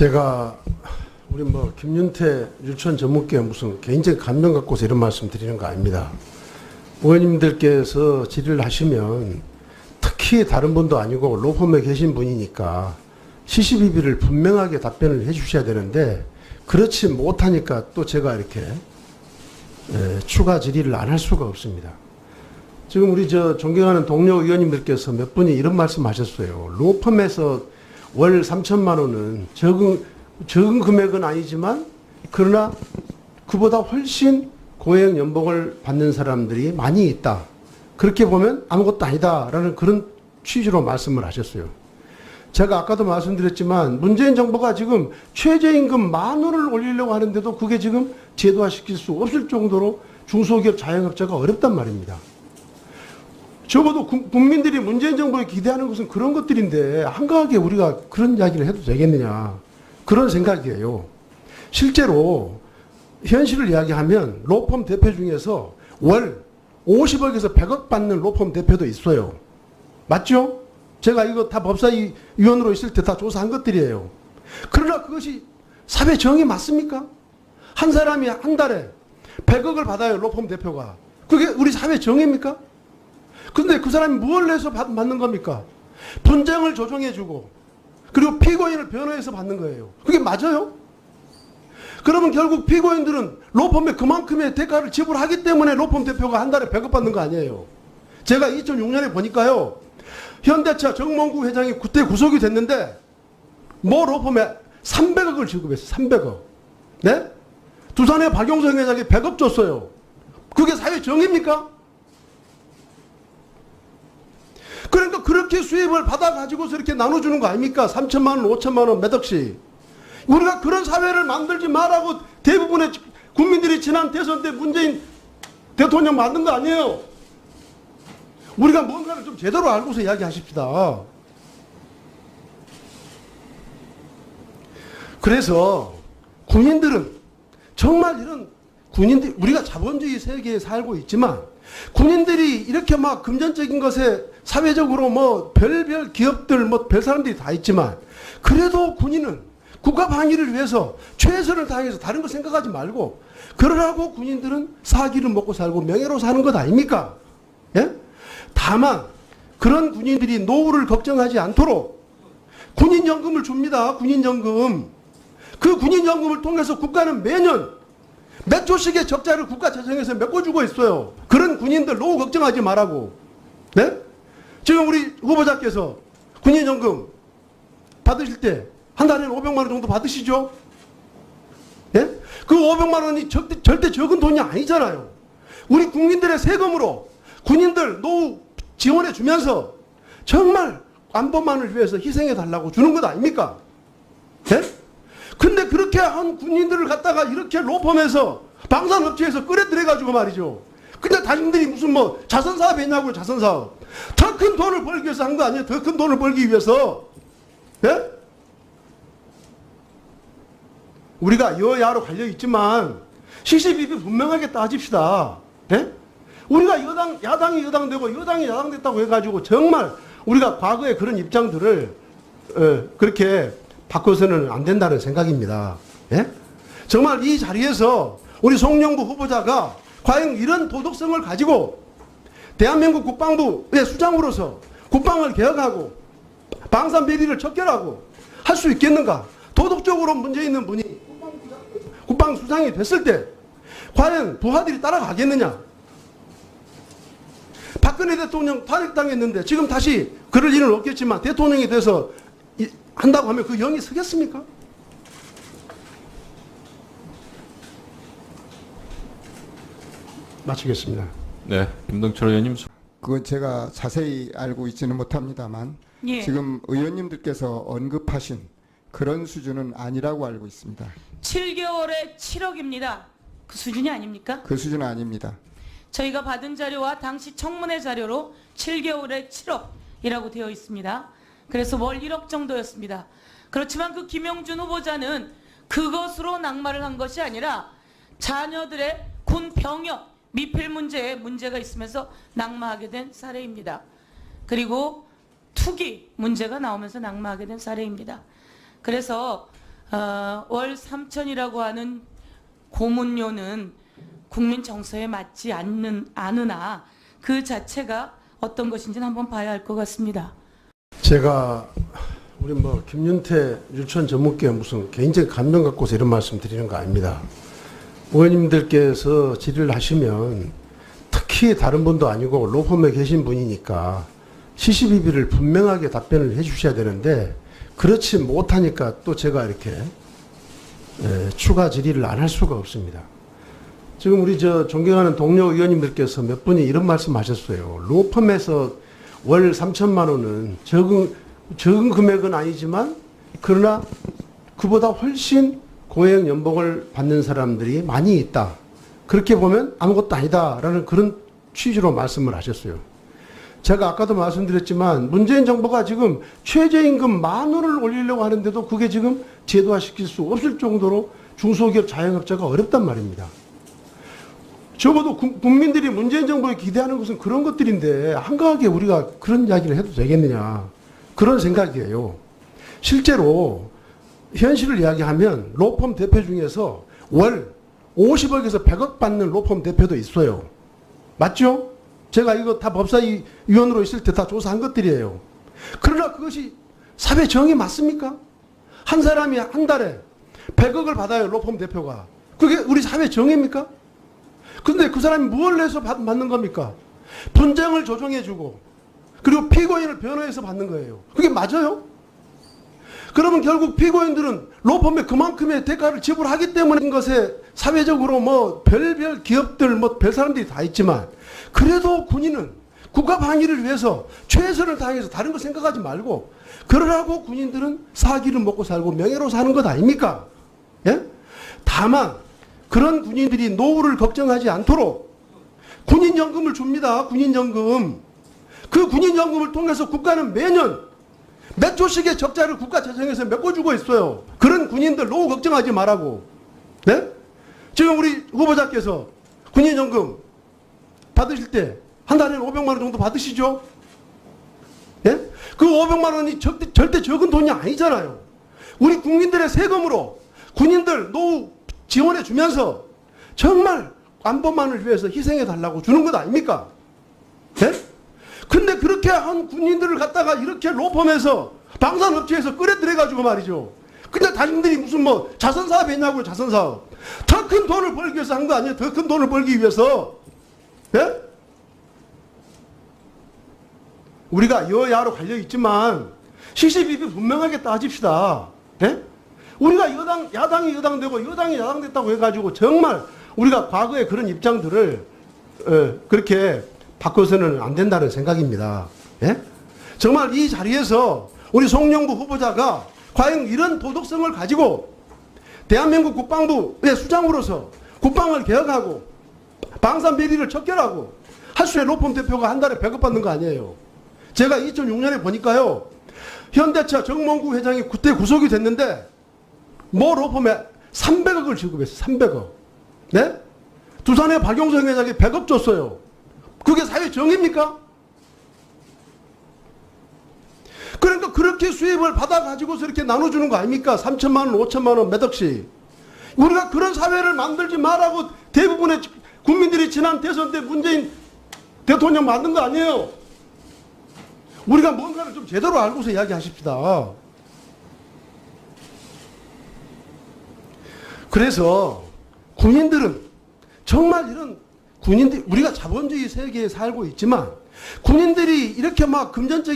제가 우리 김윤태 유치원 전문계 무슨 개인적 감명 갖고서 이런 말씀 드리는 거 아닙니다. 의원님들께서 질의를 하시면 특히 다른 분도 아니고 로펌에 계신 분이니까 시시비비를 분명하게 답변을 해 주셔야 되는데 그렇지 못하니까 또 제가 이렇게 추가 질의를 안 할 수가 없습니다. 지금 우리 존경하는 동료 의원님들께서 몇 분이 이런 말씀 하셨어요. 로펌에서 월 3천만 원은 적은 금액은 아니지만 그러나 그보다 훨씬 고액 연봉을 받는 사람들이 많이 있다. 그렇게 보면 아무것도 아니다라는 그런 취지로 말씀을 하셨어요. 제가 아까도 말씀드렸지만 문재인 정부가 지금 최저임금 10,000원을 올리려고 하는데도 그게 지금 제도화시킬 수 없을 정도로 중소기업 자영업자가 어렵단 말입니다. 적어도 국민들이 문재인 정부에 기대하는 것은 그런 것들인데 한가하게 우리가 그런 이야기를 해도 되겠느냐 그런 생각이에요. 실제로 현실을 이야기하면 로펌 대표 중에서 월 50억에서 100억 받는 로펌 대표도 있어요. 맞죠? 제가 이거 다 법사위원으로 있을 때 다 조사한 것들이에요. 그러나 그것이 사회 정의 맞습니까? 한 사람이 한 달에 100억을 받아요, 로펌 대표가. 그게 우리 사회 정의입니까? 근데 그 사람이 무엇을 해서 받는 겁니까? 분쟁을 조정해주고 그리고 피고인을 변호해서 받는 거예요. 그게 맞아요? 그러면 결국 피고인들은 로펌에 그만큼의 대가를 지불하기 때문에 로펌 대표가 한 달에 100억 받는 거 아니에요. 제가 2006년에 보니까요. 현대차 정몽구 회장이 그때 구속이 됐는데 모 로펌에 300억을 지급했어요. 300억. 네? 두산의 박용성 회장이 100억 줬어요. 그게 사회 정의입니까? 그러니까 그렇게 수입을 받아가지고서 이렇게 나눠주는 거 아닙니까? 3천만 원, 5천만 원 몇 억씩. 우리가 그런 사회를 만들지 말라고 대부분의 국민들이 지난 대선 때 문재인 대통령 만든 거 아니에요? 우리가 뭔가를 좀 제대로 알고서 이야기하십시다. 그래서 군인들은 정말 이런 군인들, 우리가 자본주의 세계에 살고 있지만 군인들이 이렇게 막 금전적인 것에 사회적으로 별별 기업들 별 사람들이 다 있지만 그래도 군인은 국가 방위를 위해서 최선을 다해서 다른 거 생각하지 말고 그러라고 군인들은 사기를 먹고 살고 명예로 사는 것 아닙니까? 예? 다만 그런 군인들이 노후를 걱정하지 않도록 군인연금을 줍니다. 군인연금. 그 군인연금을 통해서 국가는 매년 몇 조씩의 적자를 국가 재정에서 메꿔주고 있어요. 그런 군인들 노후 걱정하지 말라고. 네? 지금 우리 후보자께서 군인연금 받으실 때 한 달에 500만 원 정도 받으시죠? 예? 그 500만 원이 절대 적은 돈이 아니잖아요. 우리 국민들의 세금으로 군인들 노후 지원해 주면서 정말 안보만을 위해서 희생해 달라고 주는 것 아닙니까? 예? 근데 그렇게 한 군인들을 갖다가 이렇게 로펌에서 방산업체에서 끌어들여가지고 말이죠. 근데 당신들이 무슨 자선사업 했냐고요, 자선사업. 더 큰 돈을 벌기 위해서 한 거 아니에요? 더 큰 돈을 벌기 위해서. 예? 우리가 여야로 갈려 있지만 시시비비 분명하게 따집시다. 예? 우리가 야당이 여당되고 여당이 야당됐다고 해가지고 정말 우리가 과거의 그런 입장들을 그렇게 바꿔서는 안 된다는 생각입니다. 예? 정말 이 자리에서 우리 송영구 후보자가 과연 이런 도덕성을 가지고 대한민국 국방부의 수장으로서 국방을 개혁하고 방산 비리를 척결하고 할 수 있겠는가? 도덕적으로 문제 있는 분이 국방수장이 됐을 때 과연 부하들이 따라가겠느냐? 박근혜 대통령 탄핵당했는데 지금 다시 그럴 일은 없겠지만 대통령이 돼서 한다고 하면 그 영이 서겠습니까? 마치겠습니다. 네, 김동철 의원님. 그건 제가 자세히 알고 있지는 못합니다만 예. 지금 의원님들께서 언급하신 그런 수준은 아니라고 알고 있습니다. 7개월에 7억입니다. 그 수준이 아닙니까? 그 수준은 아닙니다. 저희가 받은 자료와 당시 청문회 자료로 7개월에 7억이라고 되어 있습니다. 그래서 월 1억 정도였습니다. 그렇지만 그 김영준 후보자는 그것으로 낙마를 한 것이 아니라 자녀들의 군 병역 미필 문제에 문제가 있으면서 낙마하게 된 사례입니다. 그리고 투기 문제가 나오면서 낙마하게 된 사례입니다. 그래서 월 3천이라고 하는 고문료는 국민 정서에 맞지 않으나 그 자체가 어떤 것인지는 한번 봐야 할 것 같습니다. 제가 우리 김윤태 유치원 전문가에 무슨 개인적 감명 갖고서 이런 말씀 드리는 거 아닙니다. 의원님들께서 질의를 하시면 특히 다른 분도 아니고 로펌에 계신 분이니까 시시비비를 분명하게 답변을 해 주셔야 되는데 그렇지 못하니까 또 제가 이렇게 추가 질의를 안 할 수가 없습니다. 지금 우리 존경하는 동료 의원님들께서 몇 분이 이런 말씀 하셨어요. 로펌에서 월 3천만 원은 적은 금액은 아니지만 그러나 그보다 훨씬 고액 연봉을 받는 사람들이 많이 있다. 그렇게 보면 아무것도 아니다라는 그런 취지로 말씀을 하셨어요. 제가 아까도 말씀드렸지만 문재인 정부가 지금 최저임금 10,000원을 올리려고 하는데도 그게 지금 제도화시킬 수 없을 정도로 중소기업 자영업자가 어렵단 말입니다. 적어도 국민들이 문재인 정부에 기대하는 것은 그런 것들인데 한가하게 우리가 그런 이야기를 해도 되겠느냐 그런 생각이에요. 실제로 현실을 이야기하면 로펌 대표 중에서 월 50억에서 100억 받는 로펌 대표도 있어요. 맞죠? 제가 이거 다 법사위원으로 있을 때 다 조사한 것들이에요. 그러나 그것이 사회 정의 맞습니까? 한 사람이 한 달에 100억을 받아요, 로펌 대표가. 그게 우리 사회 정의입니까? 근데 그 사람이 무엇을 해서 받는 겁니까? 분쟁을 조정해주고 그리고 피고인을 변호해서 받는 거예요. 그게 맞아요? 그러면 결국 피고인들은 로펌에 그만큼의 대가를 지불하기 때문인 것에 사회적으로 별별 기업들 별 사람들이 다 있지만 그래도 군인은 국가 방위를 위해서 최선을 다해서 다른 거 생각하지 말고 그러라고 군인들은 사기를 먹고 살고 명예로 사는 것 아닙니까? 예? 다만 그런 군인들이 노후를 걱정하지 않도록 군인연금을 줍니다. 군인연금. 그 군인연금을 통해서 국가는 매년 몇 조씩의 적자를 국가 재정에서 메꿔주고 있어요. 그런 군인들 노후 걱정하지 말라고. 네? 지금 우리 후보자께서 군인연금 받으실 때 한 달에 500만 원 정도 받으시죠? 예? 그 500만 원이 절대 적은 돈이 아니잖아요. 우리 국민들의 세금으로 군인들 노후 지원해 주면서 정말 안보만을 위해서 희생해 달라고 주는 것 아닙니까? 예? 근데 그렇게 한 군인들을 갖다가 이렇게 로펌에서 방산업체에서 끌어들여가지고 말이죠. 근데 당신들이 무슨 자선사업 했냐고요, 자선사업. 더 큰 돈을 벌기 위해서 한 거 아니에요? 더 큰 돈을 벌기 위해서. 예? 우리가 여야로 갈려 있지만 시시비비 분명하게 따집시다. 예? 우리가 야당이 여당되고 여당이 야당됐다고 해가지고 정말 우리가 과거의 그런 입장들을 그렇게 바꿔서는 안 된다는 생각입니다. 예? 정말 이 자리에서 우리 송영구 후보자가 과연 이런 도덕성을 가지고 대한민국 국방부의 수장으로서 국방을 개혁하고 방산 비리를 척결하고 하수의 로펌 대표가 한 달에 100억 받는 거 아니에요. 제가 2006년에 보니까요. 현대차 정몽구 회장이 그때 구속이 됐는데 로펌에 300억을 지급했어요. 300억. 네? 두산의 박용성 회장이 100억 줬어요. 그게 사회 정의입니까? 그러니까 그렇게 수입을 받아가지고서 이렇게 나눠주는 거 아닙니까? 3천만 원, 5천만 원, 몇 억씩. 우리가 그런 사회를 만들지 말라고 대부분의 국민들이 지난 대선 때 문재인 대통령 만든 거 아니에요? 우리가 뭔가를 좀 제대로 알고서 이야기하십시다. 그래서 군인들은 정말 이런 군인들 우리가 자본주의 세계에 살고 있지만 군인들이 이렇게 금전적